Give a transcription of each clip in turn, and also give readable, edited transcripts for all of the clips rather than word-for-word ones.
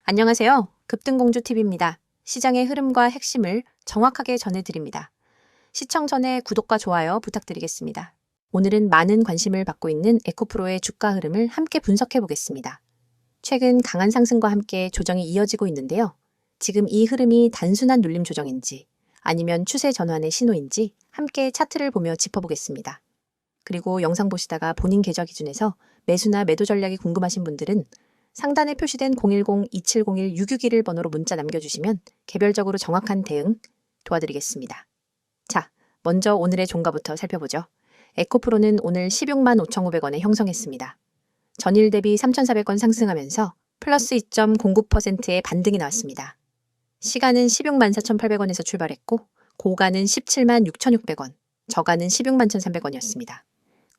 안녕하세요. 급등공주TV입니다. 시장의 흐름과 핵심을 정확하게 전해드립니다. 시청 전에 구독과 좋아요 부탁드리겠습니다. 오늘은 많은 관심을 받고 있는 에코프로의 주가 흐름을 함께 분석해 보겠습니다. 최근 강한 상승과 함께 조정이 이어지고 있는데요. 지금 이 흐름이 단순한 눌림 조정인지 아니면 추세 전환의 신호인지 함께 차트를 보며 짚어보겠습니다. 그리고 영상 보시다가 본인 계좌 기준에서 매수나 매도 전략이 궁금하신 분들은 상단에 표시된 010-2701-661 번호로 문자 남겨주시면 개별적으로 정확한 대응 도와드리겠습니다. 자, 먼저 오늘의 종가부터 살펴보죠. 에코프로는 오늘 16만 5,500원에 형성했습니다. 전일 대비 3,400원 상승하면서 플러스 2.09%의 반등이 나왔습니다. 시가는 16만 4,800원에서 출발했고 고가는 17만 6,600원, 저가는 16만 1,300원이었습니다.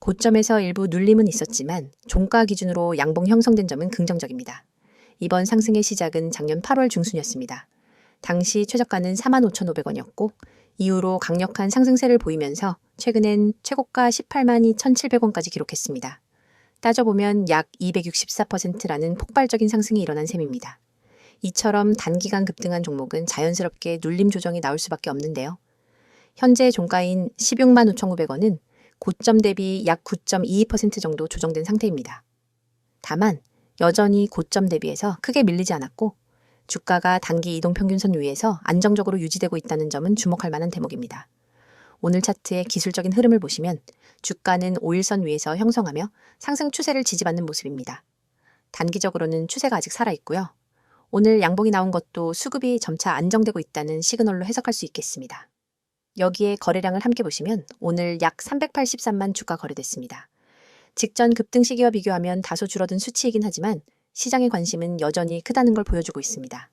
고점에서 일부 눌림은 있었지만 종가 기준으로 양봉 형성된 점은 긍정적입니다. 이번 상승의 시작은 작년 8월 중순이었습니다. 당시 최저가는 45,500원이었고 이후로 강력한 상승세를 보이면서 최근엔 최고가 18만 2,700원까지 기록했습니다. 따져보면 약 264%라는 폭발적인 상승이 일어난 셈입니다. 이처럼 단기간 급등한 종목은 자연스럽게 눌림 조정이 나올 수밖에 없는데요. 현재 종가인 16만 5,900원은 고점 대비 약 9.22% 정도 조정된 상태입니다. 다만 여전히 고점 대비해서 크게 밀리지 않았고 주가가 단기 이동평균선 위에서 안정적으로 유지되고 있다는 점은 주목할 만한 대목입니다. 오늘 차트의 기술적인 흐름을 보시면 주가는 5일선 위에서 형성하며 상승 추세를 지지받는 모습입니다. 단기적으로는 추세가 아직 살아있고요. 오늘 양봉이 나온 것도 수급이 점차 안정되고 있다는 시그널로 해석할 수 있겠습니다. 여기에 거래량을 함께 보시면 오늘 약 383만 주가 거래됐습니다. 직전 급등 시기와 비교하면 다소 줄어든 수치이긴 하지만 시장의 관심은 여전히 크다는 걸 보여주고 있습니다.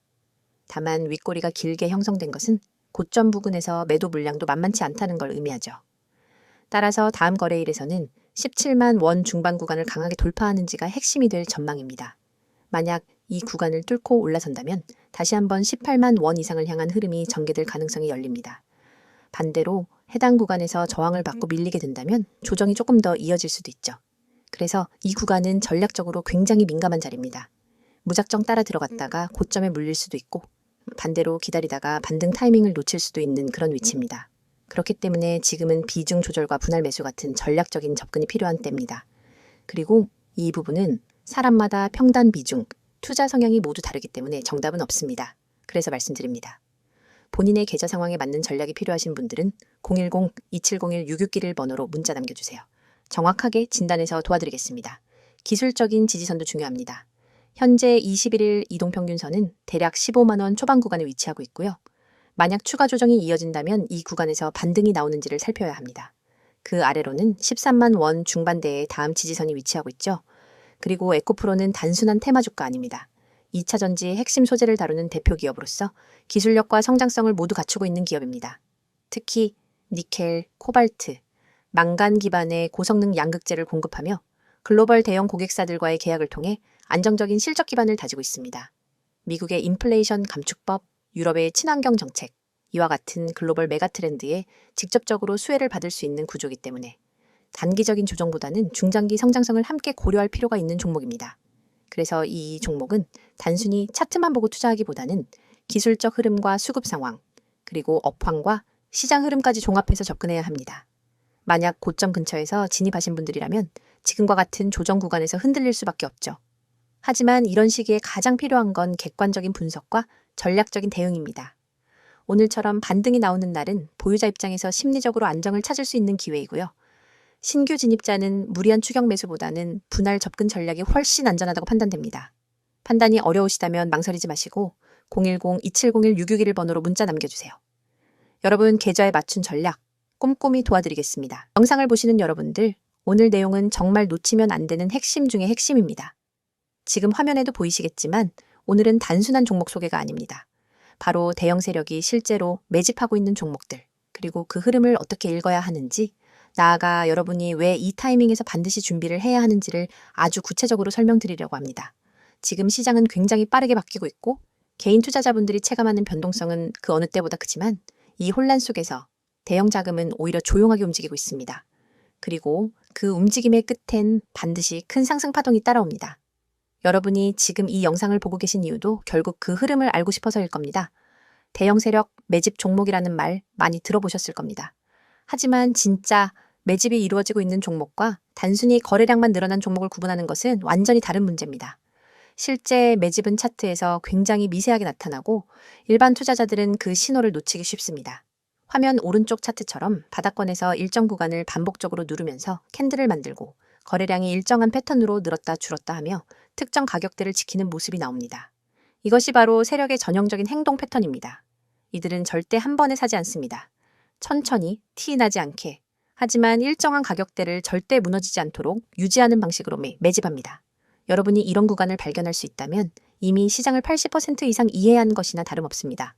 다만 윗꼬리가 길게 형성된 것은 고점 부근에서 매도 물량도 만만치 않다는 걸 의미하죠. 따라서 다음 거래일에서는 17만 원 중반 구간을 강하게 돌파하는지가 핵심이 될 전망입니다. 만약 이 구간을 뚫고 올라선다면 다시 한번 18만 원 이상을 향한 흐름이 전개될 가능성이 열립니다. 반대로 해당 구간에서 저항을 받고 밀리게 된다면 조정이 조금 더 이어질 수도 있죠. 그래서 이 구간은 전략적으로 굉장히 민감한 자리입니다. 무작정 따라 들어갔다가 고점에 물릴 수도 있고 반대로 기다리다가 반등 타이밍을 놓칠 수도 있는 그런 위치입니다. 그렇기 때문에 지금은 비중 조절과 분할 매수 같은 전략적인 접근이 필요한 때입니다. 그리고 이 부분은 사람마다 평단 비중, 투자 성향이 모두 다르기 때문에 정답은 없습니다. 그래서 말씀드립니다. 본인의 계좌 상황에 맞는 전략이 필요하신 분들은 010-2701-661 번호로 문자 남겨주세요. 정확하게 진단해서 도와드리겠습니다. 기술적인 지지선도 중요합니다. 현재 21일 이동평균선은 대략 15만 원 초반 구간에 위치하고 있고요. 만약 추가 조정이 이어진다면 이 구간에서 반등이 나오는지를 살펴야 합니다. 그 아래로는 13만 원 중반대에 다음 지지선이 위치하고 있죠. 그리고 에코프로는 단순한 테마주가 아닙니다. 2차 전지의 핵심 소재를 다루는 대표 기업으로서 기술력과 성장성을 모두 갖추고 있는 기업입니다. 특히 니켈, 코발트, 망간 기반의 고성능 양극재를 공급하며 글로벌 대형 고객사들과의 계약을 통해 안정적인 실적 기반을 다지고 있습니다. 미국의 인플레이션 감축법, 유럽의 친환경 정책, 이와 같은 글로벌 메가 트렌드에 직접적으로 수혜를 받을 수 있는 구조이기 때문에 단기적인 조정보다는 중장기 성장성을 함께 고려할 필요가 있는 종목입니다. 그래서 이 종목은 단순히 차트만 보고 투자하기보다는 기술적 흐름과 수급 상황, 그리고 업황과 시장 흐름까지 종합해서 접근해야 합니다. 만약 고점 근처에서 진입하신 분들이라면 지금과 같은 조정 구간에서 흔들릴 수밖에 없죠. 하지만 이런 시기에 가장 필요한 건 객관적인 분석과 전략적인 대응입니다. 오늘처럼 반등이 나오는 날은 보유자 입장에서 심리적으로 안정을 찾을 수 있는 기회이고요. 신규 진입자는 무리한 추격 매수보다는 분할 접근 전략이 훨씬 안전하다고 판단됩니다. 판단이 어려우시다면 망설이지 마시고 010-2701-661 번호로 문자 남겨주세요. 여러분 계좌에 맞춘 전략 꼼꼼히 도와드리겠습니다. 영상을 보시는 여러분들, 오늘 내용은 정말 놓치면 안 되는 핵심 중의 핵심입니다. 지금 화면에도 보이시겠지만 오늘은 단순한 종목 소개가 아닙니다. 바로 대형 세력이 실제로 매집하고 있는 종목들, 그리고 그 흐름을 어떻게 읽어야 하는지, 나아가 여러분이 왜 이 타이밍에서 반드시 준비를 해야 하는지를 아주 구체적으로 설명드리려고 합니다. 지금 시장은 굉장히 빠르게 바뀌고 있고 개인 투자자분들이 체감하는 변동성은 그 어느 때보다 크지만 이 혼란 속에서 대형 자금은 오히려 조용하게 움직이고 있습니다. 그리고 그 움직임의 끝엔 반드시 큰 상승 파동이 따라옵니다. 여러분이 지금 이 영상을 보고 계신 이유도 결국 그 흐름을 알고 싶어서일 겁니다. 대형 세력 매집 종목이라는 말 많이 들어보셨을 겁니다. 하지만 진짜 매집이 이루어지고 있는 종목과 단순히 거래량만 늘어난 종목을 구분하는 것은 완전히 다른 문제입니다. 실제 매집은 차트에서 굉장히 미세하게 나타나고 일반 투자자들은 그 신호를 놓치기 쉽습니다. 화면 오른쪽 차트처럼 바닥권에서 일정 구간을 반복적으로 누르면서 캔들을 만들고 거래량이 일정한 패턴으로 늘었다 줄었다 하며 특정 가격대를 지키는 모습이 나옵니다. 이것이 바로 세력의 전형적인 행동 패턴입니다. 이들은 절대 한 번에 사지 않습니다. 천천히 티 나지 않게, 하지만 일정한 가격대를 절대 무너지지 않도록 유지하는 방식으로 매집합니다. 여러분이 이런 구간을 발견할 수 있다면 이미 시장을 80% 이상 이해한 것이나 다름없습니다.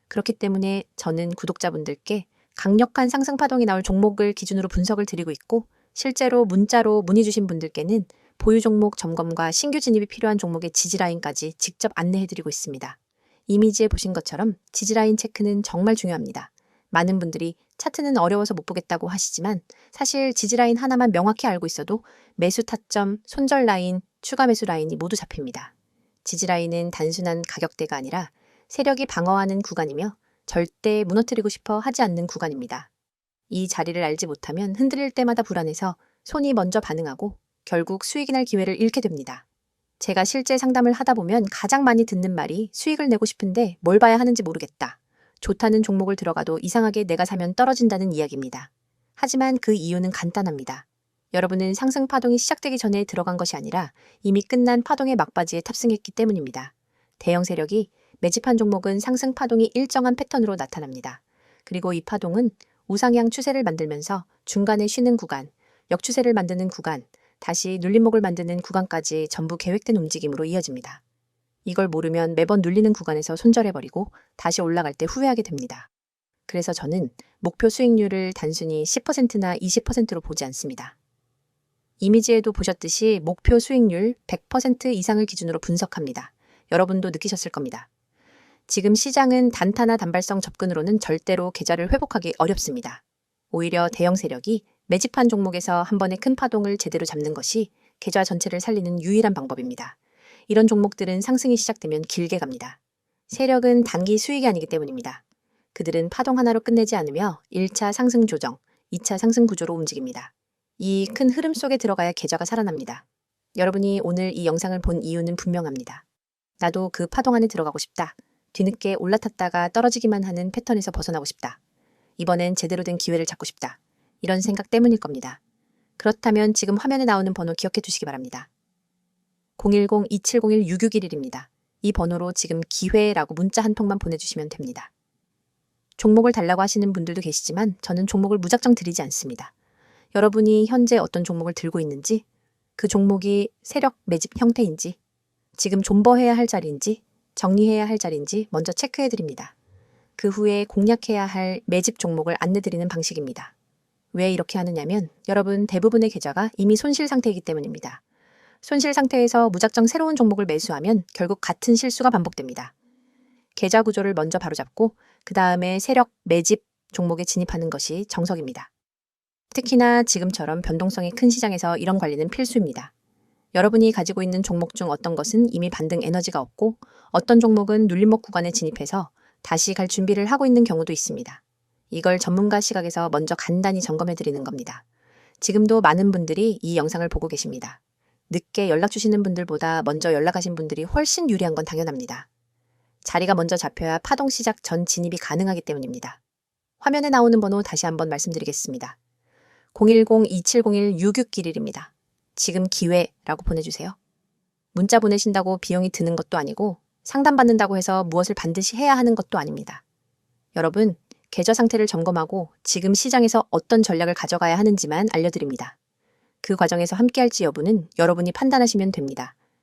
그렇기 때문에 저는 구독자분들께 강력한 상승 파동이 나올 종목을 기준으로 분석을 드리고 있고, 실제로 문자로 문의 주신 분들께는 보유 종목 점검과 신규 진입이 필요한 종목의 지지라인까지 직접 안내해드리고 있습니다. 이미지에 보신 것처럼 지지라인 체크는 정말 중요합니다. 많은 분들이 차트는 어려워서 못 보겠다고 하시지만 사실 지지라인 하나만 명확히 알고 있어도 매수 타점, 손절 라인, 추가 매수 라인이 모두 잡힙니다. 지지라인은 단순한 가격대가 아니라 세력이 방어하는 구간이며 절대 무너뜨리고 싶어 하지 않는 구간입니다. 이 자리를 알지 못하면 흔들릴 때마다 불안해서 손이 먼저 반응하고 결국 수익이 날 기회를 잃게 됩니다. 제가 실제 상담을 하다 보면 가장 많이 듣는 말이 수익을 내고 싶은데 뭘 봐야 하는지 모르겠다. 좋다는 종목을 들어가도 이상하게 내가 사면 떨어진다는 이야기입니다. 하지만 그 이유는 간단합니다. 여러분은 상승 파동이 시작되기 전에 들어간 것이 아니라 이미 끝난 파동의 막바지에 탑승했기 때문입니다. 대형 세력이 매집한 종목은 상승 파동이 일정한 패턴으로 나타납니다. 그리고 이 파동은 우상향 추세를 만들면서 중간에 쉬는 구간, 역추세를 만드는 구간, 다시 눌림목을 만드는 구간까지 전부 계획된 움직임으로 이어집니다. 이걸 모르면 매번 눌리는 구간에서 손절해버리고 다시 올라갈 때 후회하게 됩니다. 그래서 저는 목표 수익률을 단순히 10%나 20%로 보지 않습니다. 이미지에도 보셨듯이 목표 수익률 100% 이상을 기준으로 분석합니다. 여러분도 느끼셨을 겁니다. 지금 시장은 단타나 단발성 접근으로는 절대로 계좌를 회복하기 어렵습니다. 오히려 대형 세력이 매집한 종목에서 한 번의 큰 파동을 제대로 잡는 것이 계좌 전체를 살리는 유일한 방법입니다. 이런 종목들은 상승이 시작되면 길게 갑니다. 세력은 단기 수익이 아니기 때문입니다. 그들은 파동 하나로 끝내지 않으며 1차 상승 조정, 2차 상승 구조로 움직입니다. 이 큰 흐름 속에 들어가야 계좌가 살아납니다. 여러분이 오늘 이 영상을 본 이유는 분명합니다. 나도 그 파동 안에 들어가고 싶다. 뒤늦게 올라탔다가 떨어지기만 하는 패턴에서 벗어나고 싶다. 이번엔 제대로 된 기회를 잡고 싶다. 이런 생각 때문일 겁니다. 그렇다면 지금 화면에 나오는 번호 기억해 두시기 바랍니다. 010-2701-6611입니다. 이 번호로 지금 기회라고 문자 한 통만 보내주시면 됩니다. 종목을 달라고 하시는 분들도 계시지만 저는 종목을 무작정 드리지 않습니다. 여러분이 현재 어떤 종목을 들고 있는지, 그 종목이 세력 매집 형태인지, 지금 존버해야 할 자리인지, 정리해야 할 자리인지 먼저 체크해 드립니다. 그 후에 공략해야 할 매집 종목을 안내드리는 방식입니다. 왜 이렇게 하느냐면 여러분 대부분의 계좌가 이미 손실 상태이기 때문입니다. 손실 상태에서 무작정 새로운 종목을 매수하면 결국 같은 실수가 반복됩니다. 계좌 구조를 먼저 바로잡고 그 다음에 세력 매집 종목에 진입하는 것이 정석입니다. 특히나 지금처럼 변동성이 큰 시장에서 이런 관리는 필수입니다. 여러분이 가지고 있는 종목 중 어떤 것은 이미 반등 에너지가 없고 어떤 종목은 눌림목 구간에 진입해서 다시 갈 준비를 하고 있는 경우도 있습니다. 이걸 전문가 시각에서 먼저 간단히 점검해 드리는 겁니다. 지금도 많은 분들이 이 영상을 보고 계십니다. 늦게 연락 주시는 분들보다 먼저 연락하신 분들이 훨씬 유리한 건 당연합니다. 자리가 먼저 잡혀야 파동 시작 전 진입이 가능하기 때문입니다. 화면에 나오는 번호 다시 한번 말씀드리겠습니다. 010-2701-6611입니다. 지금 기회라고 보내주세요. 문자 보내신다고 비용이 드는 것도 아니고 상담받는다고 해서 무엇을 반드시 해야 하는 것도 아닙니다. 여러분, 계좌 상태를 점검하고 지금 시장에서 어떤 전략을 가져가야 하는지만 알려드립니다. 그 과정에서 함께할지 여부는 여러분이 판단하시면 됩니다.